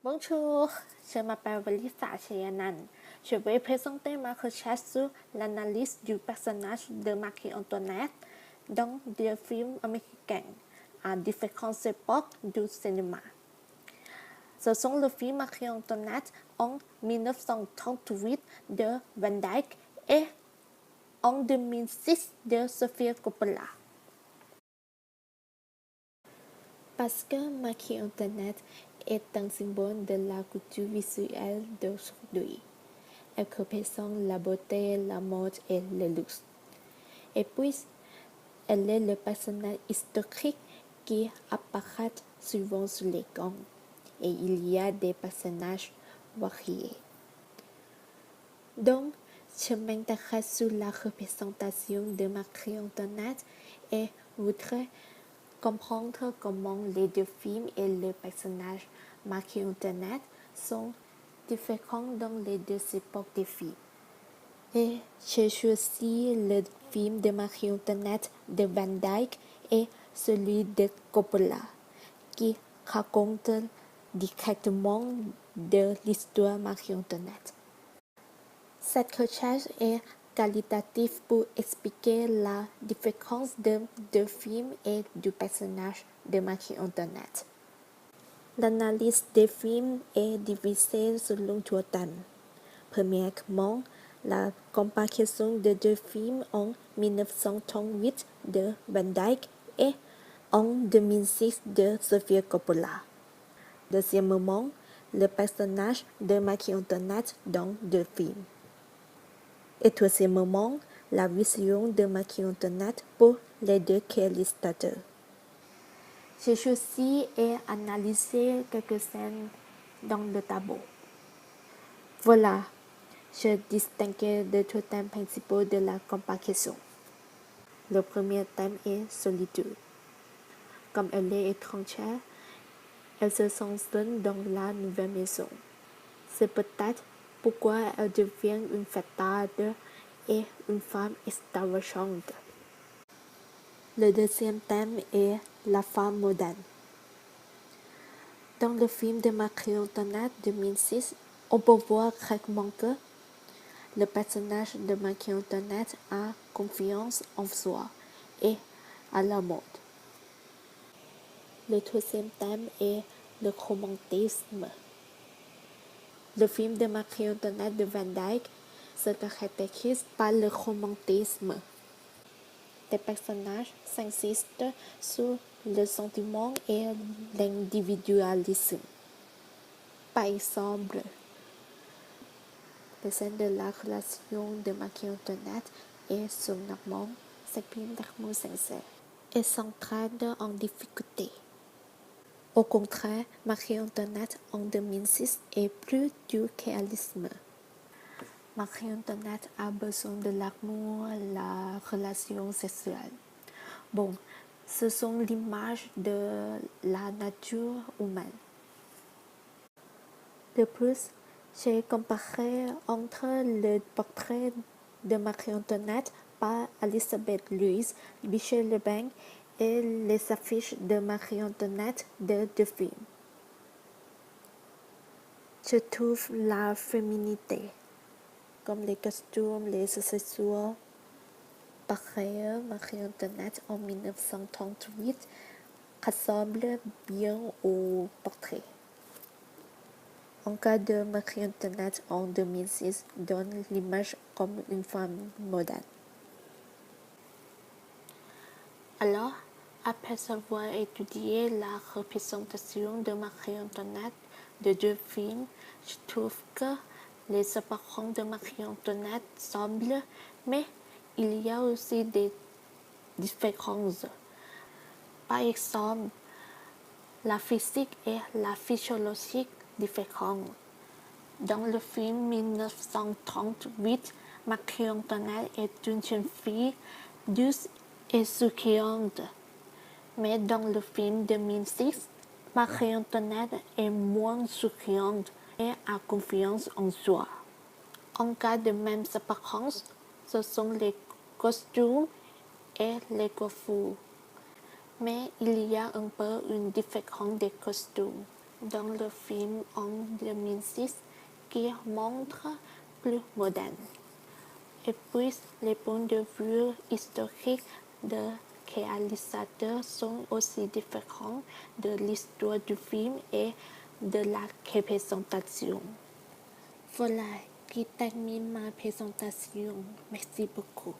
Bonjour, je m'appelle Valisa Cheyanan. Je vais présenter ma recherche sur l'analyse du personnage de Marie-Antoinette dans des films américains à différentes époques du cinéma. Ce sont le film Marie-Antoinette en 1938 de Van Dyck et en 2006 de Sofia Coppola. Parce que Marie-Antoinette est un symbole de la culture visuelle d'aujourd'hui. Elle représente la beauté, la mode et le luxe. Et puis, elle est le personnage historique qui apparaît souvent sur l'écran. Et il y a des personnages variés. Donc, je m'intéresse sur la représentation de Marie-Antoinette et voudrais comprendre comment les deux films et le personnage Marie-Antoinette sont différents dans les deux époques des films. Et j'ai choisi le film de Marie-Antoinette de Van Dyck et celui de Coppola, qui raconte directement de l'histoire Marie-Antoinette. Cette recherche est qualitative pour expliquer la différence de deux films et du personnage de Marie-Antoinette. L'analyse des films est divisée selon trois thèmes. Premièrement, la comparaison de deux films en 1938 de Van Dyck et en 2006 de Sofia Coppola. Deuxièmement, le personnage de Marie-Antoinette dans deux films. Et troisièmement, la vision de Marie-Antoinette pour les deux réalisateurs. J'ai choisi et analysé quelques scènes dans le tableau. Voilà, je distingue deux thèmes principaux de la comparaison. Le premier thème est solitude. Comme elle est étrangère, elle se sent seule dans la nouvelle maison. C'est peut-être pourquoi elle devient une fêtarde et une femme extravagante. Le deuxième thème est la femme moderne. Dans le film de Marie-Antoinette de 2006, on peut voir clairement que le personnage de Marie-Antoinette a confiance en soi et à la mode. Le troisième thème est le romantisme. Le film de Marie-Antoinette de Van Dyck se caractérise par le romantisme. Les personnages s'insistent sur le sentiment et l'individualisme. Par exemple, les scènes de la relation de Marie-Antoinette et son amant s'expriment d'amour sincère et s'entraînent en difficulté. Au contraire, Marie-Antoinette en 2006 est plus du réalisme. Marie-Antoinette a besoin de l'amour, la relation sexuelle. Bon, ce sont l'image de la nature humaine. De plus, j'ai comparé entre le portrait de Marie-Antoinette par Elisabeth Louise Bichet-Leblanc et les affiches de Marie-Antoinette de deux films. Je trouve la féminité, comme les costumes, les accessoires. Par ailleurs, Marie-Antoinette en 1938 ressemble bien au portrait. En cas de Marie-Antoinette en 2006 donne l'image comme une femme moderne. Alors, après avoir étudié la représentation de Marie-Antoinette de deux films, je trouve que les apparences de Marie-Antoinette semblent, mais il y a aussi des différences. Par exemple, la physique et la physiologie différentes. Dans le film 1938, Marie-Antoinette est une jeune fille douce et souriante. Mais dans le film 2006, Marie-Antoinette est moins souriante et a confiance en soi. En cas de mêmes apparences, ce sont les costumes et les coiffures. Mais il y a un peu une différence des costumes. dans le film en 2006 qui montre plus moderne. Et puis, les points de vue historiques de réalisateurs sont aussi différents de l'histoire du film et de la représentation. Voilà qui termine ma présentation. Merci beaucoup.